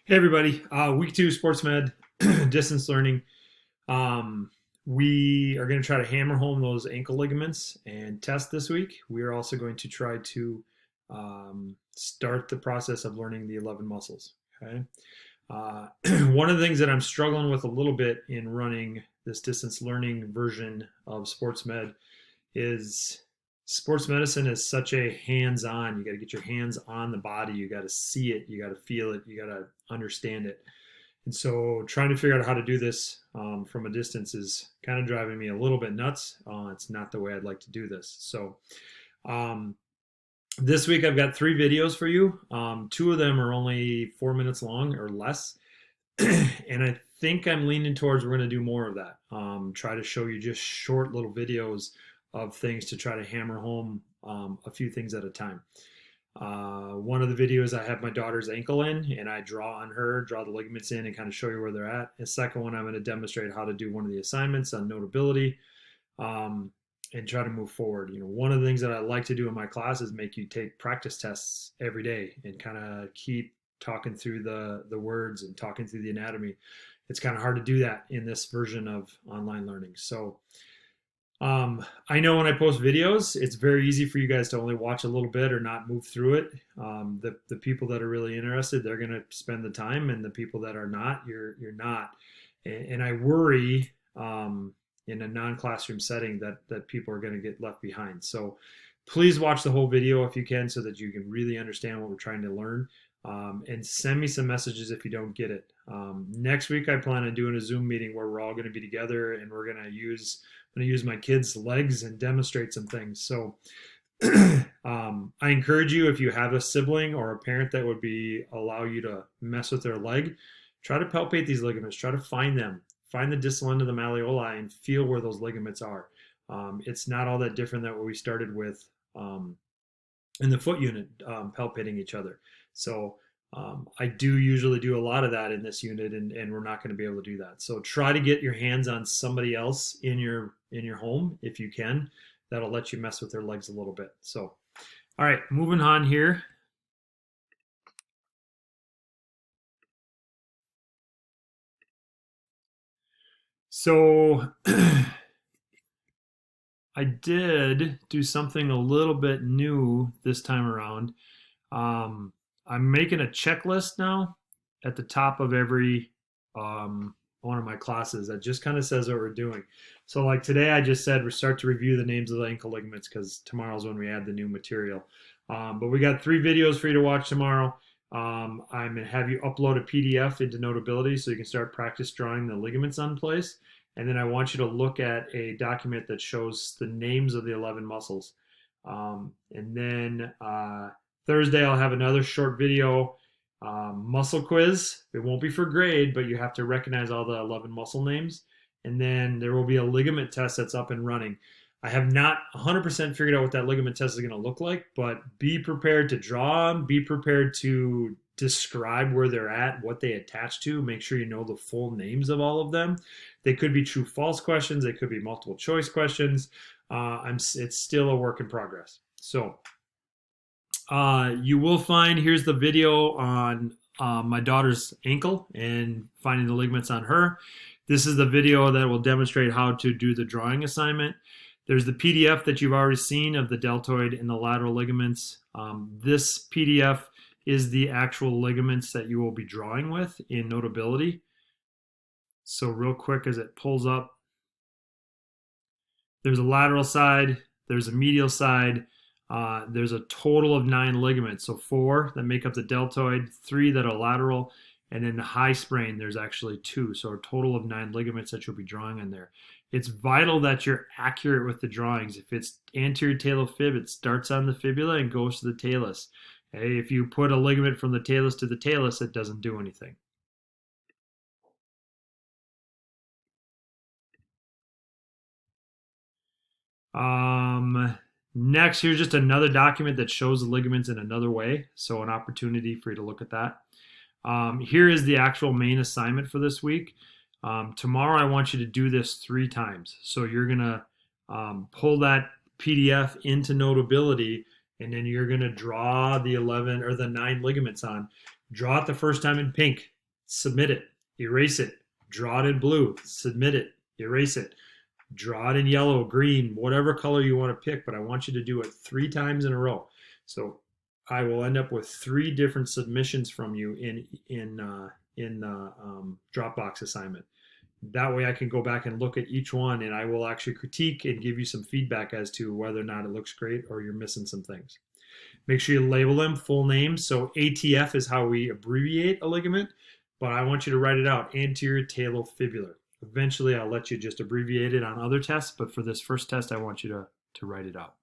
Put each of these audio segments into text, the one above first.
Hey everybody, week two sports med distance learning. Um, we are going to try to hammer home those ankle ligaments and test this week. We are also going to try to start the process of learning the 11 muscles. Okay. Uh, one of the things that I'm struggling with a little bit in running this distance learning version of sports med is sports medicine is such a hands-on. You got to get your hands on the body. You got to see it. You got to feel it. You got to understand it. And so, trying to figure out how to do this from a distance is kind of driving me a little bit nuts. It's not the way I'd like to do this. So, um, this week I've got three videos for you. Two of them are only 4 minutes long or less, and I think I'm leaning towards we're going to do more of that. Try to show you just short little videos of things to try to hammer home a few things at a time. One of the videos I have my daughter's ankle in, and I draw on her, draw the ligaments in, and kind of show you where they're at. The second one, I'm going to demonstrate how to do one of the assignments on notability, um, and try to move forward. One of the things that I like to do in my class is make you take practice tests every day and kind of keep talking through the words and talking through the anatomy. It's kind of hard to do that in this version of online learning. So I know when I post videos, it's very easy for you guys to only watch a little bit or not move through it. The people that are really interested, they're going to spend the time, and the people that are not, you're not. And I worry in a non-classroom setting that people are going to get left behind. So please watch the whole video if you can, so that you can really understand what we're trying to learn. And send me some messages if you don't get it. Next week, I plan on doing a Zoom meeting where we're all going to be together, and we're going to use I'm going to use my kids' legs and demonstrate some things. So I encourage you, if you have a sibling or a parent that would allow you to mess with their leg, try to palpate these ligaments. Try to find them. Find the distal end of the malleoli and feel where those ligaments are. It's not all that different than what we started with in the foot unit, palpating each other. So I do usually do a lot of that in this unit, and we're not going to be able to do that. So try to get your hands on somebody else in your home if you can. That'll let you mess with their legs a little bit. So, all right, moving on here. So I did do something a little bit new this time around. Um, I'm making a checklist now at the top of every one of my classes that just kind of says what we're doing. So, like today, I just said we start to review the names of the ankle ligaments because tomorrow's when we add the new material. But we got three videos for you to watch tomorrow. I'm going to have you upload a PDF into Notability so you can start practice drawing the ligaments on place. And then I want you to look at a document that shows the names of the 11 muscles. And then Thursday, I'll have another short video muscle quiz. It won't be for grade, but you have to recognize all the 11 muscle names. And then there will be a ligament test that's up and running. I have not 100% figured out what that ligament test is going to look like, but be prepared to draw them, be prepared to describe where they're at, what they attach to. Make sure you know the full names of all of them. They could be true false questions, they could be multiple choice questions. It's still a work in progress. So you will find here's the video on my daughter's ankle and finding the ligaments on her. This is the video that will demonstrate how to do the drawing assignment. There's the PDF that you've already seen of the deltoid and the lateral ligaments. This PDF is the actual ligaments that you will be drawing with in Notability. So real quick as it pulls up, there's a lateral side, there's a medial side, there's a total of 9 ligaments. So 4 that make up the deltoid, 3 that are lateral, and then the high sprain, there's actually 2. So a total of 9 ligaments that you'll be drawing on there. It's vital that you're accurate with the drawings. If it's anterior talofib, it starts on the fibula and goes to the talus. Okay? If you put a ligament from the talus to the talus, it doesn't do anything. Next, here's just another document that shows the ligaments in another way. So an opportunity for you to look at that. Here is the actual main assignment for this week. Tomorrow, I want you to do this 3 times. So you're going to pull that PDF into Notability, and then you're going to draw the 11 or the 9 ligaments on. Draw it the first time in pink. submit it, erase it, draw it in blue, submit it, erase it, draw it in yellow, green, whatever color you want to pick, but I want you to do it 3 times in a row. So I will end up with 3 different submissions from you in the Dropbox assignment. That way I can go back and look at each one, and I will actually critique and give you some feedback as to whether or not it looks great or you're missing some things. Make sure you label them full names. So ATF is how we abbreviate a ligament, but I want you to write it out, anterior talofibular. Eventually I'll let you just abbreviate it on other tests, but for this first test I want you to write it out.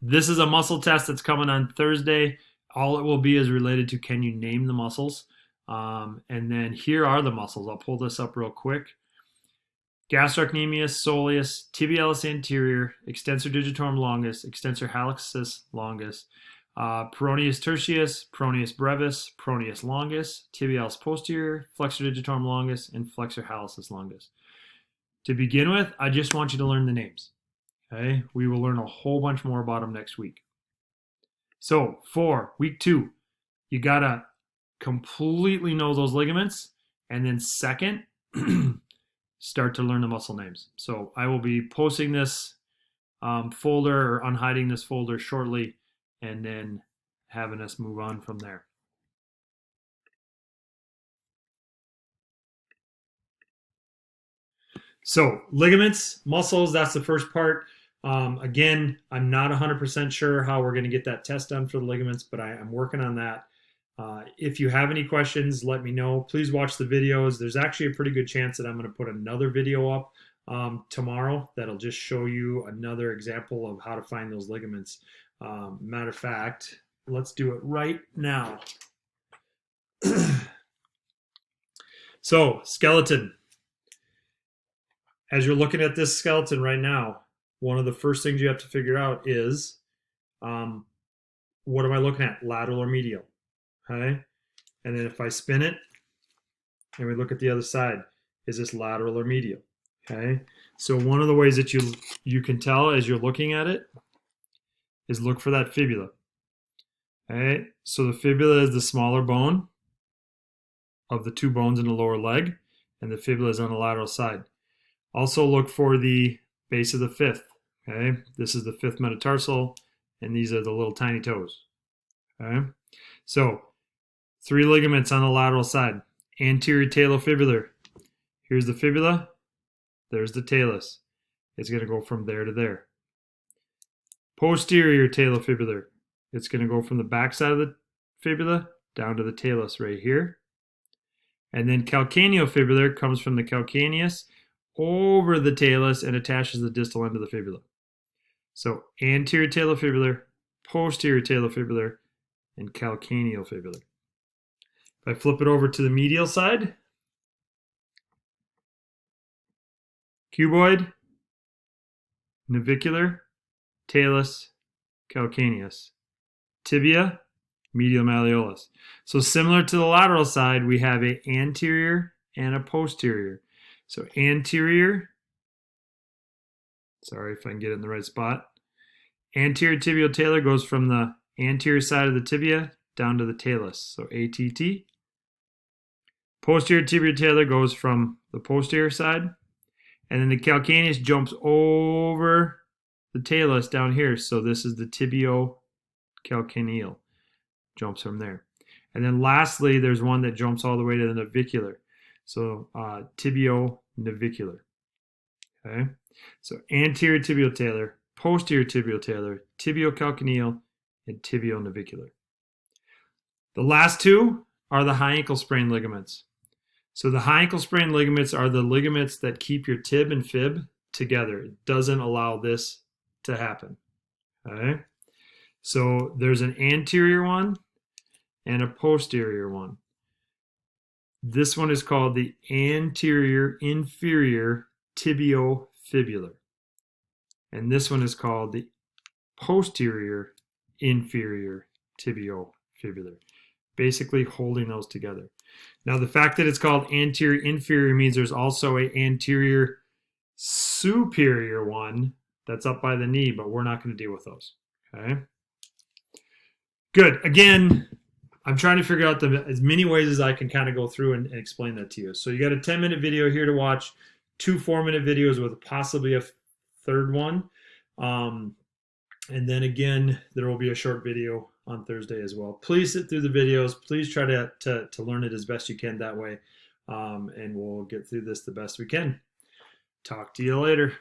This is a muscle test that's coming on Thursday. All it will be is related to, can you name the muscles? And then here are the muscles. I'll pull this up real quick. Gastrocnemius soleus, tibialis anterior, extensor digitorum longus, extensor hallucis longus, peroneus tertius, peroneus brevis, peroneus longus, tibialis posterior, flexor digitorum longus, and flexor hallucis longus. To begin with, I just want you to learn the names. Okay, we will learn a whole bunch more about them next week. So for week 2, you gotta completely know those ligaments, and then second, start to learn the muscle names. So I will be posting this folder or unhiding this folder shortly, and then having us move on from there. So ligaments, muscles, that's the first part. Again, I'm not 100% sure how we're going to get that test done for the ligaments, but I'm working on that. If you have any questions, let me know. Please watch the videos. There's actually a pretty good chance that I'm going to put another video up tomorrow that'll just show you another example of how to find those ligaments. Matter of fact, let's do it right now. So, skeleton. As you're looking at this skeleton right now, one of the first things you have to figure out is, what am I looking at, lateral or medial? Okay, and then if I spin it and we look at the other side, is this lateral or medial? Okay, so one of the ways that you can tell as you're looking at it is look for that fibula. Okay, so the fibula is the smaller bone of the 2 bones in the lower leg, and the fibula is on the lateral side. Also look for the base of the 5th. Okay, this is the 5th metatarsal, and these are the little tiny toes. Okay, so 3 ligaments on the lateral side. Anterior talofibular. Here's the fibula. There's the talus. It's going to go from there to there. Posterior talofibular. It's going to go from the back side of the fibula down to the talus right here. And then calcaneofibular comes from the calcaneus over the talus and attaches the distal end of the fibula. So anterior talofibular, posterior talofibular, and calcaneofibular. If I flip it over to the medial side, cuboid, navicular, talus, calcaneus, tibia, medial malleolus. So similar to the lateral side, we have an anterior and a posterior. So anterior, sorry if I can get it in the right spot, anterior tibial talar goes from the anterior side of the tibia down to the talus, so ATT. Posterior tibial talar goes from the posterior side, and then the calcaneus jumps over the talus down here, so this is the tibiocalcaneal, jumps from there. And then lastly, there's one that jumps all the way to the navicular, so tibionavicular. Okay, so anterior tibial talar, posterior tibial talar, tibiocalcaneal, and tibionavicular. The last 2 are the high ankle sprain ligaments. So the high ankle sprain ligaments are the ligaments that keep your tib and fib together. It doesn't allow this to happen. Okay? So there's an anterior one and a posterior one. This one is called the anterior inferior tibiofibular. And this one is called the posterior inferior tibiofibular. Basically holding those together. Now the fact that it's called anterior inferior means there's also an anterior superior one that's up by the knee, but we're not going to deal with those. Okay. Good. Again, I'm trying to figure out as many ways as I can kind of go through and explain that to you. So you got a 10-minute video here to watch, 2 4-minute videos with possibly a third one. And then again, there will be a short video on Thursday as well. Please sit through the videos. Please try to learn it as best you can that way. And we'll get through this the best we can. Talk to you later.